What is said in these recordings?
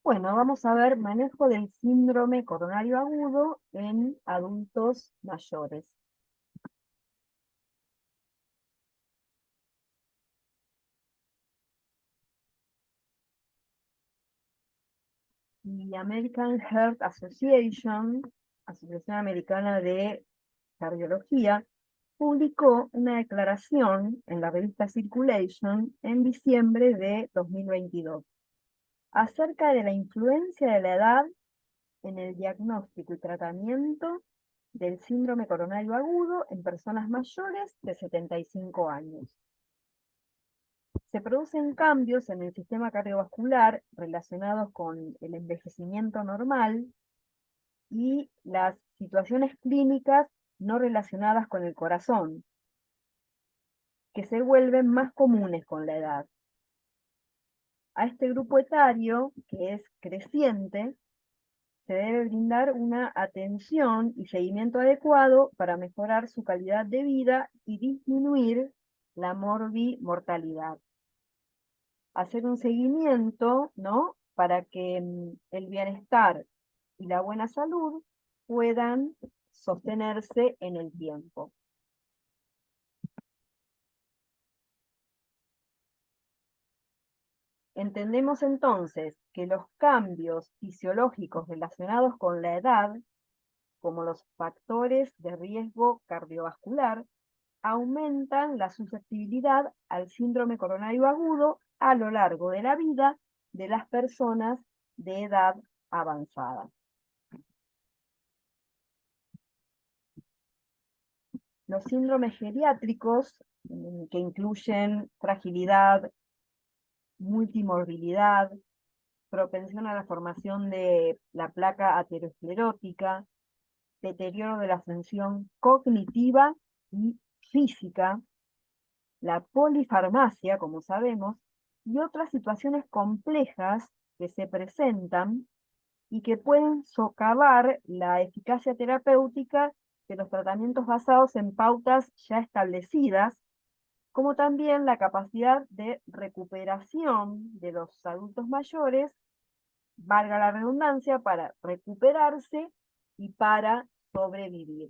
Bueno, vamos a ver manejo del síndrome coronario agudo en adultos mayores. Y American Heart Association, Asociación Americana de Cardiología, publicó una declaración en la revista Circulation en diciembre de 2022 acerca de la influencia de la edad en el diagnóstico y tratamiento del síndrome coronario agudo en personas mayores de 75 años. Se producen cambios en el sistema cardiovascular relacionados con el envejecimiento normal y las situaciones clínicas no relacionadas con el corazón, que se vuelven más comunes con la edad. A este grupo etario, que es creciente, se debe brindar una atención y seguimiento adecuado para mejorar su calidad de vida y disminuir la morbimortalidad. Hacer un seguimiento, ¿no? Para que el bienestar y la buena salud puedan sostenerse en el tiempo. Entendemos entonces que los cambios fisiológicos relacionados con la edad, como los factores de riesgo cardiovascular, aumentan la susceptibilidad al síndrome coronario agudo a lo largo de la vida de las personas de edad avanzada. Los síndromes geriátricos, que incluyen fragilidad, multimorbilidad, propensión a la formación de la placa aterosclerótica, deterioro de la función cognitiva y física, la polifarmacia, como sabemos, y otras situaciones complejas que se presentan y que pueden socavar la eficacia terapéutica de los tratamientos basados en pautas ya establecidas, como también la capacidad de recuperación de los adultos mayores, valga la redundancia, para recuperarse y para sobrevivir.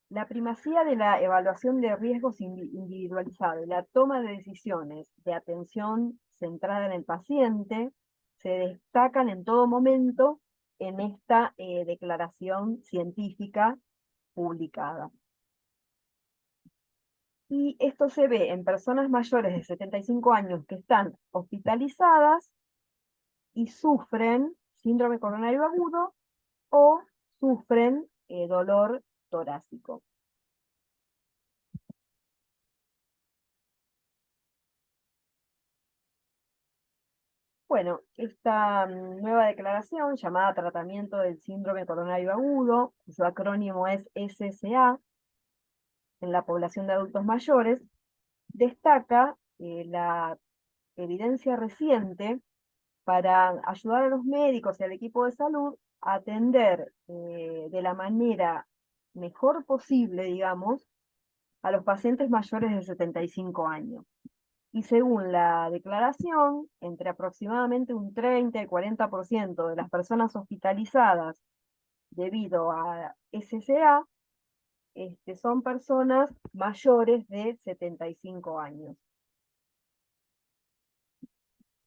La primacía de la evaluación de riesgos individualizada y la toma de decisiones de atención centrada en el paciente se destacan en todo momento en esta declaración científica publicada. Y esto se ve en personas mayores de 75 años que están hospitalizadas y sufren síndrome coronario agudo o sufren dolor torácico. Bueno, esta nueva declaración, llamada Tratamiento del Síndrome Coronario Agudo, cuyo acrónimo es SSA, en la población de adultos mayores, destaca la evidencia reciente para ayudar a los médicos y al equipo de salud a atender de la manera mejor posible, digamos, a los pacientes mayores de 75 años. Y según la declaración, entre aproximadamente un 30 y 40% de las personas hospitalizadas debido a SCA son personas mayores de 75 años.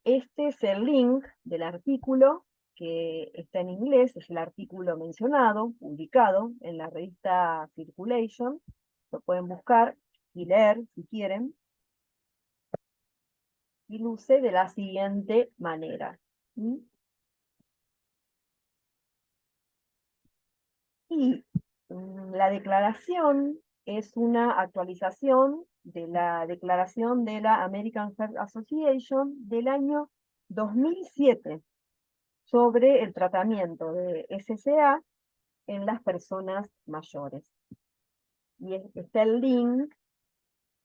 Este es el link del artículo que está en inglés, es el artículo mencionado, publicado en la revista Circulation. Lo pueden buscar y leer si quieren. Y luce de la siguiente manera. Y la declaración es una actualización de la declaración de la American Heart Association del año 2007 sobre el tratamiento de SCA en las personas mayores. Y está el link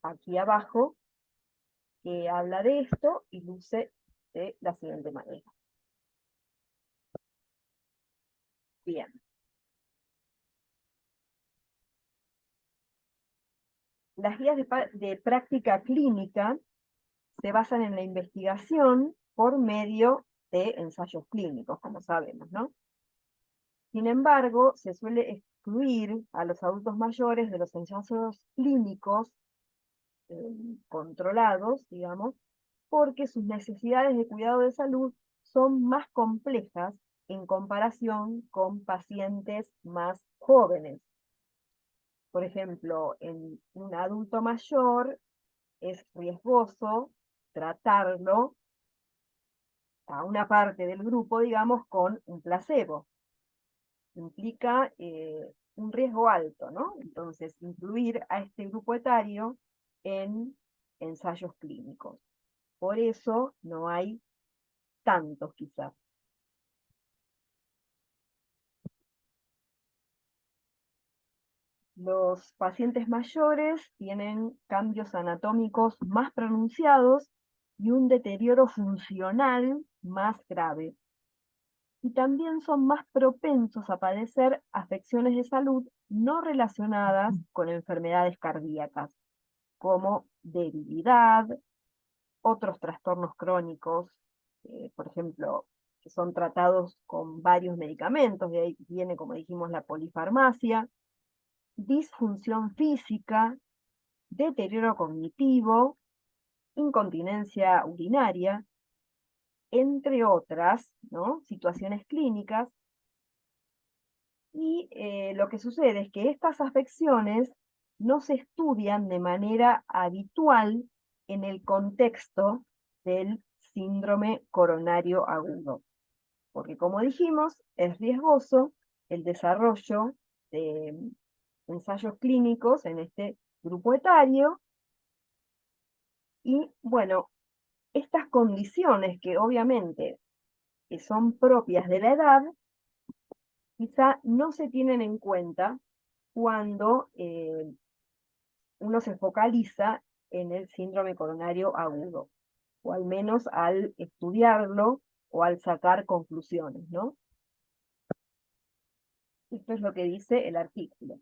aquí abajo que habla de esto y luce de la siguiente manera. Bien. Las guías de práctica clínica se basan en la investigación por medio de ensayos clínicos, como sabemos, ¿no? Sin embargo, se suele excluir a los adultos mayores de los ensayos clínicos controlados, digamos, porque sus necesidades de cuidado de salud son más complejas en comparación con pacientes más jóvenes. Por ejemplo, en un adulto mayor es riesgoso tratarlo a una parte del grupo, digamos, con un placebo. Implica un riesgo alto, ¿no? Entonces, incluir a este grupo etario en ensayos clínicos. Por eso no hay tantos quizás. Los pacientes mayores tienen cambios anatómicos más pronunciados y un deterioro funcional más grave. Y también son más propensos a padecer afecciones de salud no relacionadas con enfermedades cardíacas, como debilidad, otros trastornos crónicos, por ejemplo, que son tratados con varios medicamentos, de ahí viene, como dijimos, la polifarmacia, disfunción física, deterioro cognitivo, incontinencia urinaria, entre otras, ¿no?, situaciones clínicas. Y lo que sucede es que estas afecciones no se estudian de manera habitual en el contexto del síndrome coronario agudo, porque como dijimos, es riesgoso el desarrollo de ensayos clínicos en este grupo etario. Y bueno, estas condiciones que obviamente son propias de la edad, quizá no se tienen en cuenta cuando uno se focaliza en el síndrome coronario agudo, o al menos al estudiarlo o al sacar conclusiones, ¿no? Esto es lo que dice el artículo.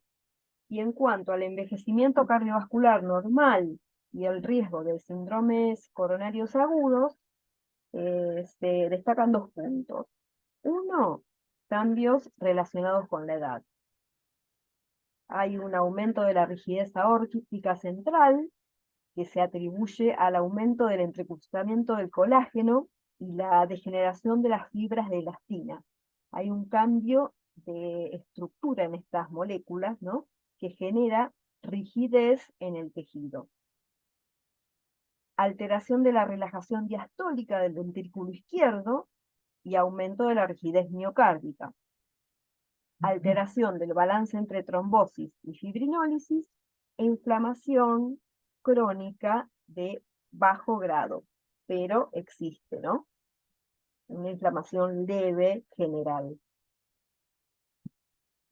Y en cuanto al envejecimiento cardiovascular normal y el riesgo de síndromes coronarios agudos, se destacan dos puntos. Uno, cambios relacionados con la edad. Hay un aumento de la rigidez aórtica central que se atribuye al aumento del entrecruzamiento del colágeno y la degeneración de las fibras de elastina. Hay un cambio de estructura en estas moléculas, ¿no?, que genera rigidez en el tejido. Alteración de la relajación diastólica del ventrículo izquierdo y aumento de la rigidez miocárdica. Alteración del balance entre trombosis y fibrinólisis e inflamación crónica de bajo grado, pero existe, ¿no? Una inflamación leve general.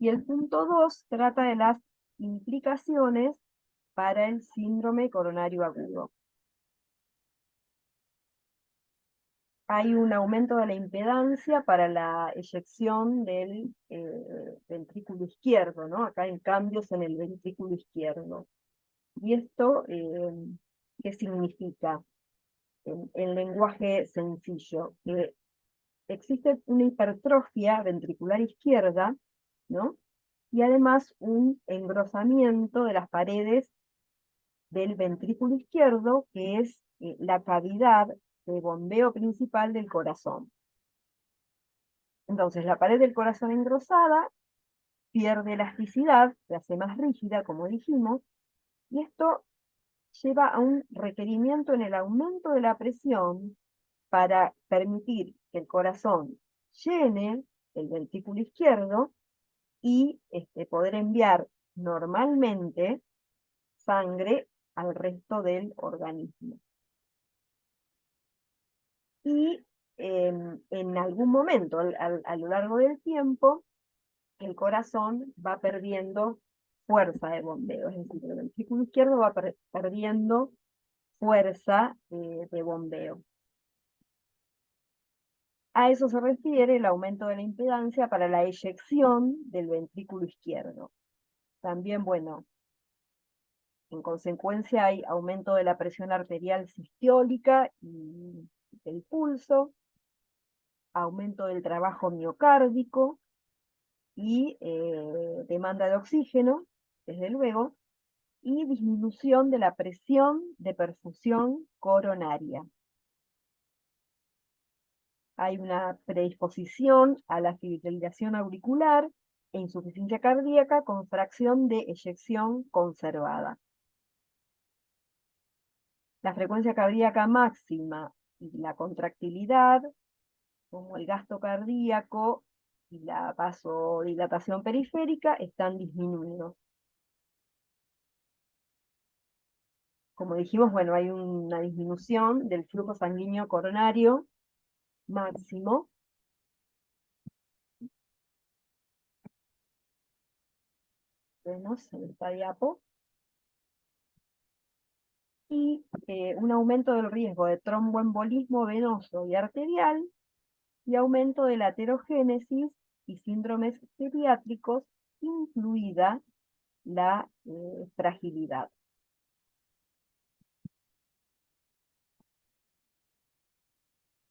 Y el punto 2 trata de las implicaciones para el síndrome coronario agudo. Hay un aumento de la impedancia para la eyección del ventrículo izquierdo, ¿no? Acá hay cambios en el ventrículo izquierdo. ¿Y esto qué significa? En lenguaje sencillo, que existe una hipertrofia ventricular izquierda, ¿no? Y además un engrosamiento de las paredes del ventrículo izquierdo, que es la cavidad de bombeo principal del corazón. Entonces, la pared del corazón engrosada pierde elasticidad, se hace más rígida, como dijimos, y esto lleva a un requerimiento en el aumento de la presión para permitir que el corazón llene el ventrículo izquierdo y poder enviar normalmente sangre al resto del organismo. Y en algún momento, a lo largo del tiempo, el corazón va perdiendo fuerza de bombeo, es decir, el ventrículo izquierdo va perdiendo fuerza de bombeo. A eso se refiere el aumento de la impedancia para la eyección del ventrículo izquierdo. También, bueno, En consecuencia hay aumento de la presión arterial sistólica y del pulso, aumento del trabajo miocárdico y demanda de oxígeno, desde luego, y disminución de la presión de perfusión coronaria. Hay una predisposición a la fibrilación auricular e insuficiencia cardíaca con fracción de eyección conservada. La frecuencia cardíaca máxima y la contractilidad, como el gasto cardíaco y la vasodilatación periférica, están disminuidos. Como dijimos, bueno, hay una disminución del flujo sanguíneo coronario máximo. Vemos en esta diapo. Y un aumento del riesgo de tromboembolismo venoso y arterial, y aumento de la aterogénesis y síndromes pediátricos, incluida la fragilidad.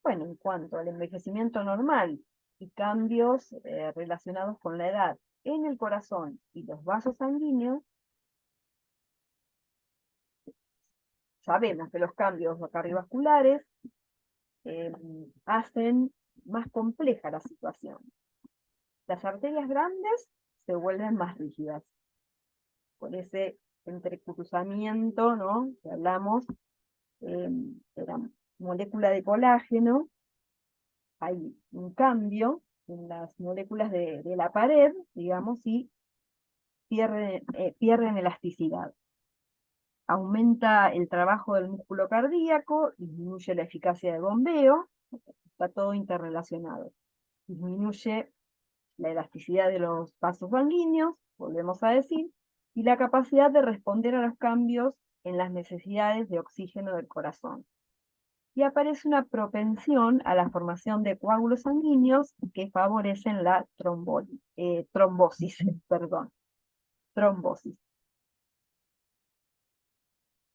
Bueno, en cuanto al envejecimiento normal y cambios relacionados con la edad en el corazón y los vasos sanguíneos, sabemos que los cambios cardiovasculares hacen más compleja la situación. Las arterias grandes se vuelven más rígidas. Por ese entrecruzamiento, ¿no?, que hablamos, de la molécula de colágeno, hay un cambio en las moléculas de la pared, digamos, y pierden elasticidad. Aumenta el trabajo del músculo cardíaco, disminuye la eficacia de bombeo, está todo interrelacionado. Disminuye la elasticidad de los vasos sanguíneos, volvemos a decir, y la capacidad de responder a los cambios en las necesidades de oxígeno del corazón. Y aparece una propensión a la formación de coágulos sanguíneos que favorecen la trombosis, perdón, trombosis.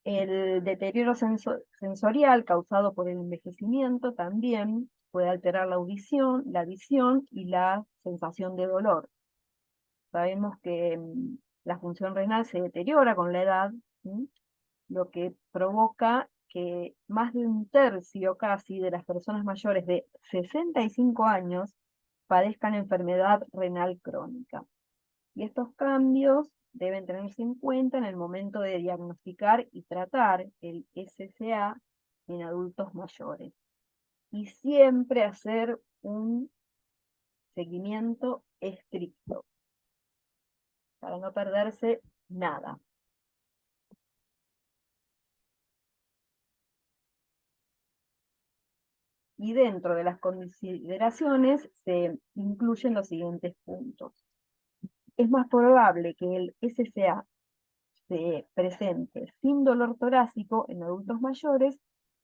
El deterioro sensorial causado por el envejecimiento también puede alterar la audición, la visión y la sensación de dolor. Sabemos que la función renal se deteriora con la edad, ¿sí?, lo que provoca que más de un tercio casi de las personas mayores de 65 años padezcan enfermedad renal crónica. Y estos cambios deben tenerse en cuenta en el momento de diagnosticar y tratar el SCA en adultos mayores. Y siempre hacer un seguimiento estricto para no perderse nada. Y dentro de las consideraciones se incluyen los siguientes puntos. Es más probable que el SCA se presente sin dolor torácico en adultos mayores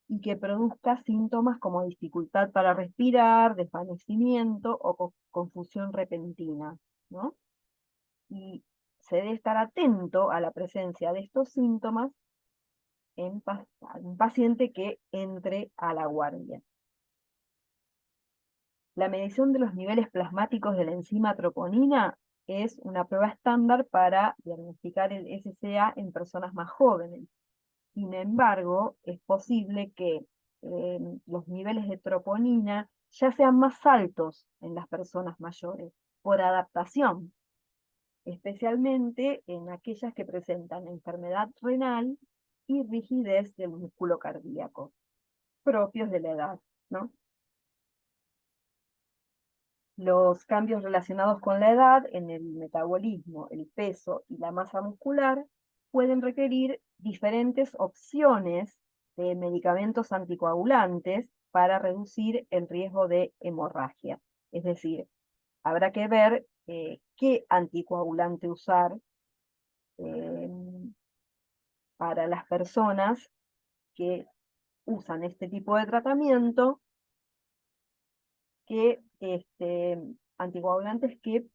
y que produzca síntomas como dificultad para respirar, desvanecimiento o confusión repentina, ¿no? Y se debe estar atento a la presencia de estos síntomas en un paciente que entre a la guardia. La medición de los niveles plasmáticos de la enzima troponina es una prueba estándar para diagnosticar el SCA en personas más jóvenes. Sin embargo, es posible que los niveles de troponina ya sean más altos en las personas mayores, por adaptación, especialmente en aquellas que presentan enfermedad renal y rigidez del músculo cardíaco, propios de la edad, ¿no? Los cambios relacionados con la edad en el metabolismo, el peso y la masa muscular pueden requerir diferentes opciones de medicamentos anticoagulantes para reducir el riesgo de hemorragia. Es decir, habrá que ver qué anticoagulante usar eh, para las personas que usan este tipo de tratamiento, anticoagulantes que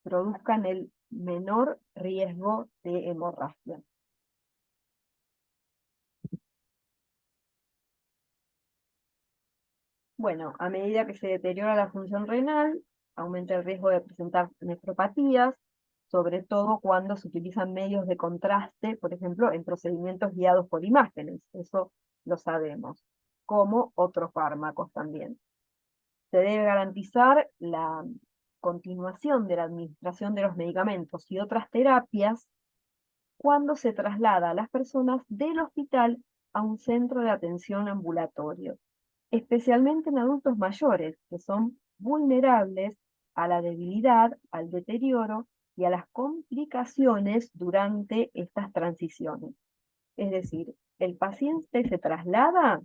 produzcan el menor riesgo de hemorragia. Bueno, a medida que se deteriora la función renal, aumenta el riesgo de presentar nefropatías, sobre todo cuando se utilizan medios de contraste, por ejemplo, en procedimientos guiados por imágenes, eso lo sabemos, como otros fármacos también. Se debe garantizar la continuación de la administración de los medicamentos y otras terapias cuando se traslada a las personas del hospital a un centro de atención ambulatorio, especialmente en adultos mayores, que son vulnerables a la debilidad, al deterioro y a las complicaciones durante estas transiciones. Es decir, el paciente se traslada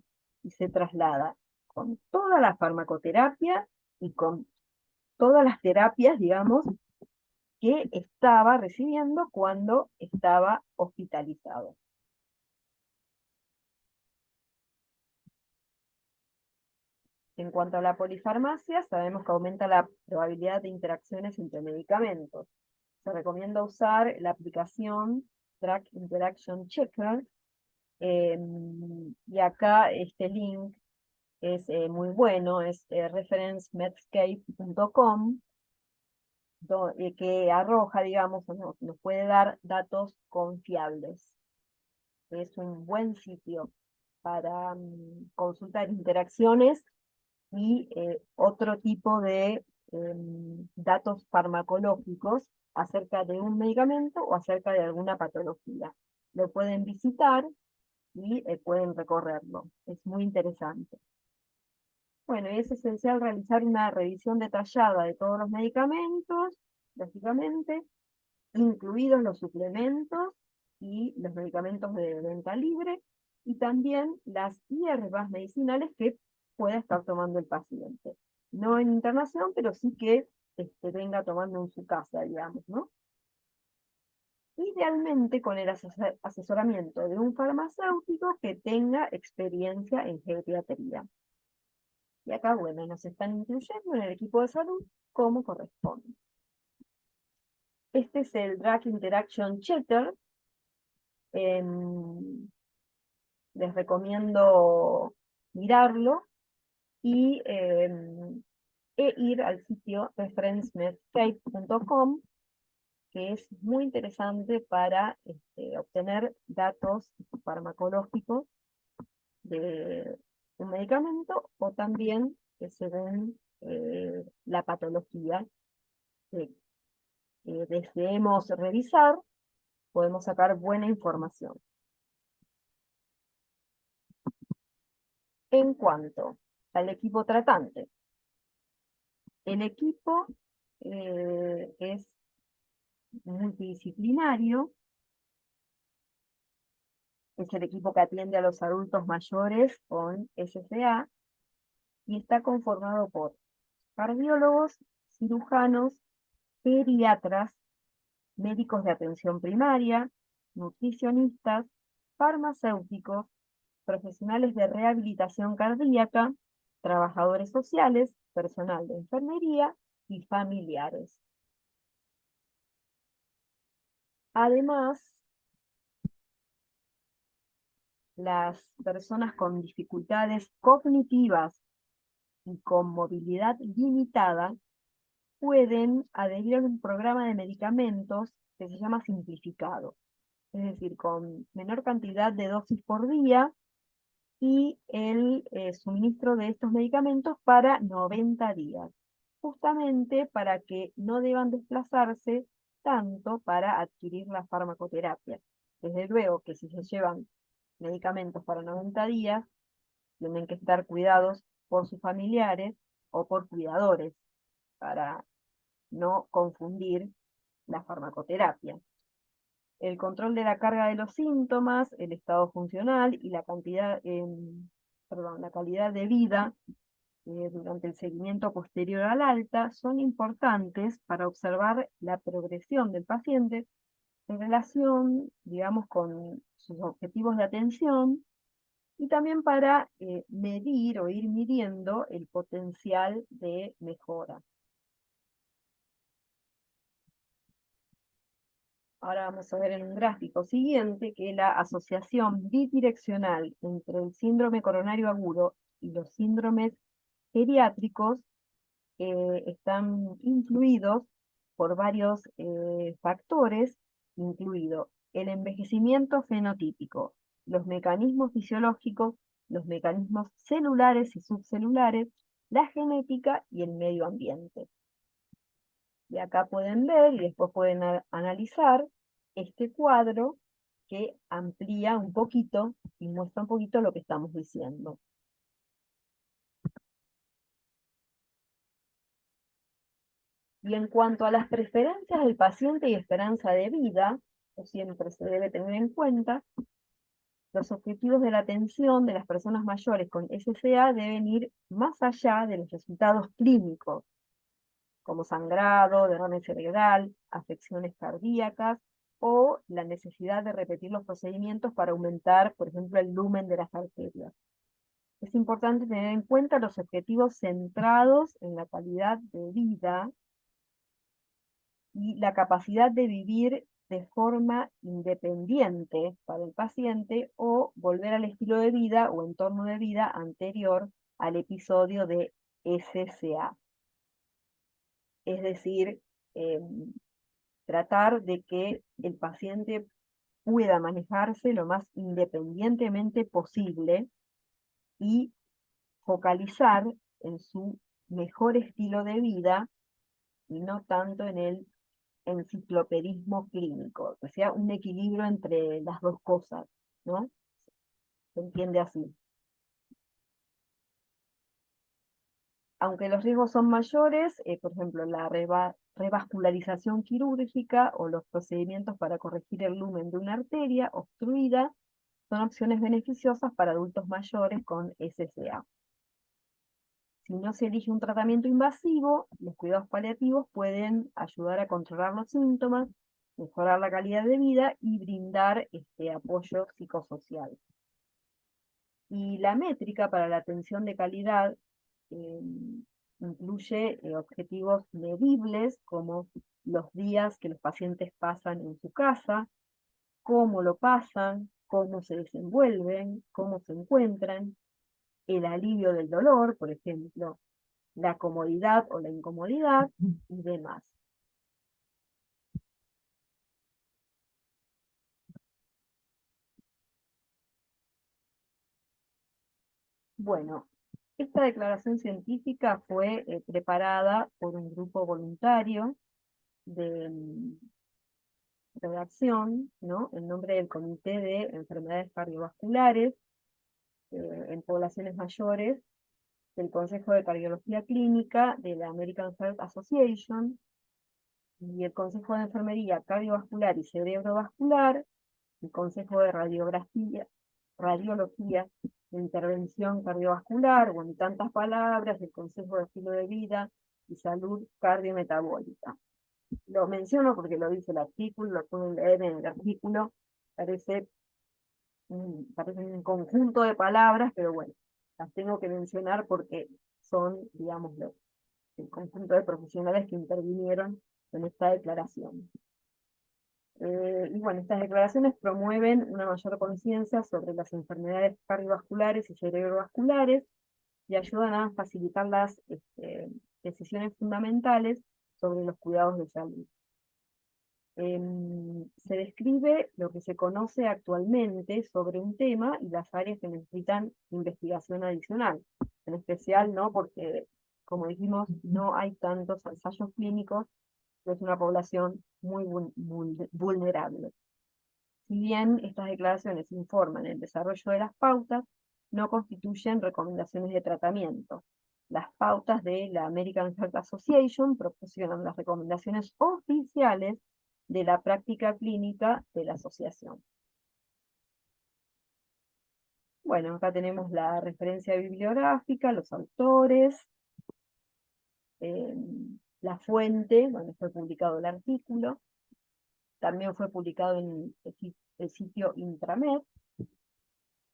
con toda la farmacoterapia y con todas las terapias, digamos, que estaba recibiendo cuando estaba hospitalizado. En cuanto a la polifarmacia, sabemos que aumenta la probabilidad de interacciones entre medicamentos. Se recomienda usar la aplicación Drug Interaction Checker, y acá este link es muy bueno, es referencemedscape.com, que arroja, digamos, nos puede dar datos confiables. Es un buen sitio para consultar interacciones y otro tipo de datos farmacológicos acerca de un medicamento o acerca de alguna patología. Lo pueden visitar y pueden recorrerlo. Es muy interesante. Bueno, y es esencial realizar una revisión detallada de todos los medicamentos, lógicamente, incluidos los suplementos y los medicamentos de venta libre, y también las hierbas medicinales que pueda estar tomando el paciente. No en internación, pero sí que venga tomando en su casa, digamos, ¿no? Idealmente con el asesoramiento de un farmacéutico que tenga experiencia en geriatría. Y acá, bueno, nos están incluyendo en el equipo de salud como corresponde. Este es el Drug Interaction Checker. Les recomiendo mirarlo y ir al sitio referencemedscape.com, que es muy interesante para obtener datos farmacológicos de un medicamento o también según la patología que deseemos revisar, podemos sacar buena información. En cuanto al equipo tratante, el equipo es multidisciplinario, es el equipo que atiende a los adultos mayores con SCA y está conformado por cardiólogos, cirujanos, pediatras, médicos de atención primaria, nutricionistas, farmacéuticos, profesionales de rehabilitación cardíaca, trabajadores sociales, personal de enfermería y familiares. Además, las personas con dificultades cognitivas y con movilidad limitada pueden adherir a un programa de medicamentos que se llama simplificado, es decir, con menor cantidad de dosis por día y el suministro de estos medicamentos para 90 días, justamente para que no deban desplazarse tanto para adquirir la farmacoterapia. Desde luego que si se llevan medicamentos para 90 días, tienen que estar cuidados por sus familiares o por cuidadores para no confundir la farmacoterapia. El control de la carga de los síntomas, el estado funcional y la la calidad de vida durante el seguimiento posterior al alta son importantes para observar la progresión del paciente en relación, digamos, con sus objetivos de atención y también para medir o ir midiendo el potencial de mejora. Ahora vamos a ver en un gráfico siguiente que la asociación bidireccional entre el síndrome coronario agudo y los síndromes geriátricos están influidos por varios factores, incluido el envejecimiento fenotípico, los mecanismos fisiológicos, los mecanismos celulares y subcelulares, la genética y el medio ambiente. Y acá pueden ver y después pueden analizar este cuadro que amplía un poquito y muestra un poquito lo que estamos diciendo. Y en cuanto a las preferencias del paciente y esperanza de vida, que siempre se debe tener en cuenta, los objetivos de la atención de las personas mayores con SCA deben ir más allá de los resultados clínicos, como sangrado, derrame cerebral, afecciones cardíacas o la necesidad de repetir los procedimientos para aumentar, por ejemplo, el lumen de las arterias. Es importante tener en cuenta los objetivos centrados en la calidad de vida y la capacidad de vivir de forma independiente para el paciente o volver al estilo de vida o entorno de vida anterior al episodio de SCA. Es decir, tratar de que el paciente pueda manejarse lo más independientemente posible y focalizar en su mejor estilo de vida y no tanto en el enciclopedismo clínico, que sea un equilibrio entre las dos cosas, ¿no? Se entiende así. Aunque los riesgos son mayores, por ejemplo, la revascularización quirúrgica o los procedimientos para corregir el lumen de una arteria obstruida son opciones beneficiosas para adultos mayores con SCA. Si no se elige un tratamiento invasivo, los cuidados paliativos pueden ayudar a controlar los síntomas, mejorar la calidad de vida y brindar apoyo psicosocial. Y la métrica para la atención de calidad eh, incluye objetivos medibles como los días que los pacientes pasan en su casa, cómo lo pasan, cómo se desenvuelven, cómo se encuentran, el alivio del dolor, por ejemplo, la comodidad o la incomodidad y demás. Bueno, esta declaración científica fue preparada por un grupo voluntario de redacción, ¿no? En nombre del Comité de Enfermedades Cardiovasculares en poblaciones mayores, del Consejo de Cardiología Clínica de la American Heart Association y el Consejo de Enfermería Cardiovascular y Cerebrovascular, el Consejo de Radiología de Intervención Cardiovascular, o en tantas palabras, el Consejo de Estilo de Vida y Salud Cardiometabólica. Lo menciono porque lo dice el artículo, lo pueden leer en el artículo, parece un conjunto de palabras, pero bueno, las tengo que mencionar porque son, digamos, el conjunto de profesionales que intervinieron en esta declaración. Y bueno, estas declaraciones promueven una mayor conciencia sobre las enfermedades cardiovasculares y cerebrovasculares y ayudan a facilitar las decisiones fundamentales sobre los cuidados de salud. Se describe lo que se conoce actualmente sobre un tema y las áreas que necesitan investigación adicional. En especial, ¿no? Porque, como dijimos, no hay tantos ensayos clínicos, es una población muy vulnerable. Si bien estas declaraciones informan el desarrollo de las pautas, no constituyen recomendaciones de tratamiento. Las pautas de la American Heart Association proporcionan las recomendaciones oficiales de la práctica clínica de la asociación. Bueno, acá tenemos la referencia bibliográfica, los autores, la fuente donde fue publicado el artículo. También fue publicado en el sitio Intramed,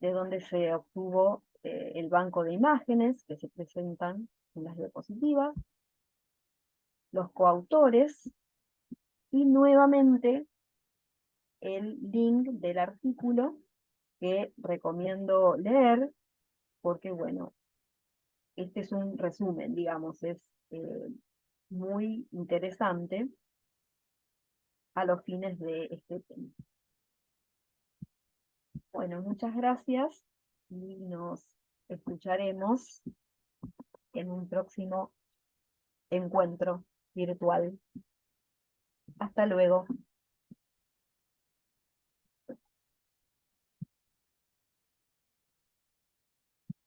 de donde se obtuvo el banco de imágenes que se presentan en las diapositivas, los coautores y nuevamente el link del artículo que recomiendo leer porque, bueno, este es un resumen, digamos, es muy interesante a los fines de este tema. Bueno, muchas gracias y nos escucharemos en un próximo encuentro virtual. Hasta luego.